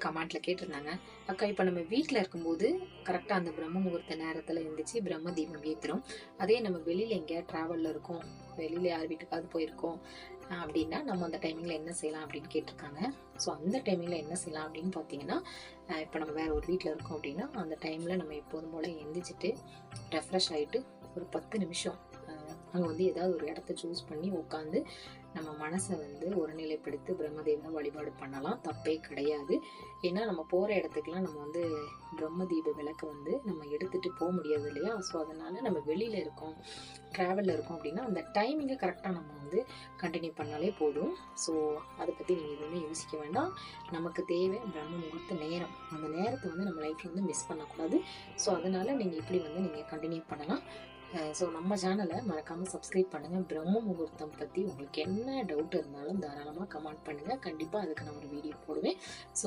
கமெண்ட்ல கேட்டிருந்தாங்க. அக்கா இப்போ நம்ம வீட்டில் இருக்கும்போது கரெக்டாக அந்த பிரம்ம முகூர்த்த நேரத்தில் இருந்துச்சு பிரம்ம தீபம் ஏற்றுறோம். அதே நம்ம வெளியில் எங்கேயா ட்ராவலில் இருக்கோம், வெளியில் யார் வீட்டுக்காவது போயிருக்கோம் அப்படின்னா நம்ம அந்த டைமிங்கில் என்ன செய்யலாம் அப்படின்னு கேட்டிருக்காங்க. ஸோ அந்த டைமிங்கில் என்ன செய்யலாம் அப்படின்னு பார்த்தீங்கன்னா, இப்போ நம்ம வேறு ஒரு வீட்டில் இருக்கோம் அப்படின்னா அந்த டைமில் நம்ம எப்போதும் போல் எந்திரிச்சிட்டு ரெஃப்ரெஷ் ஆகிட்டு ஒரு 10 நிமிஷம் அங்கே வந்து ஏதாவது ஒரு இடத்த சூஸ் பண்ணி உட்காந்து நம்ம மனசை வந்து ஒருநிலைப்படுத்தி பிரம்மதேவனை வழிபாடு பண்ணலாம், தப்பே கிடையாது. ஏன்னா நம்ம போகிற இடத்துக்குலாம் நம்ம வந்து பிரம்ம தீப விளக்கு வந்து நம்ம எடுத்துகிட்டு போக முடியாது இல்லையா. ஸோ அதனால் நம்ம வெளியில் இருக்கோம், ட்ராவலில் இருக்கோம் அப்படின்னா அந்த டைமிங்கை கரெக்டாக நம்ம வந்து கண்டினியூ பண்ணாலே போதும். ஸோ அதை பற்றி நீங்கள் எதுவுமே யோசிக்க வேண்டாம். நமக்கு தேவை பிரம்ம முகூர்த்த நேரம். அந்த நேரத்தை வந்து நம்ம லைஃப்பில் வந்து மிஸ் பண்ணக்கூடாது. ஸோ அதனால் நீங்கள் இப்படி வந்து நீங்கள் கண்டினியூ பண்ணலாம். ஸோ நம்ம சேனலை மறக்காமல் சப்ஸ்கிரைப் பண்ணுங்கள். பிரம்ம முகூர்த்தம் பற்றி உங்களுக்கு என்ன டவுட் இருந்தாலும் தாராளமாக கமெண்ட் பண்ணுங்கள். கண்டிப்பாக அதுக்கு நான் ஒரு வீடியோ போடுவேன். ஸோ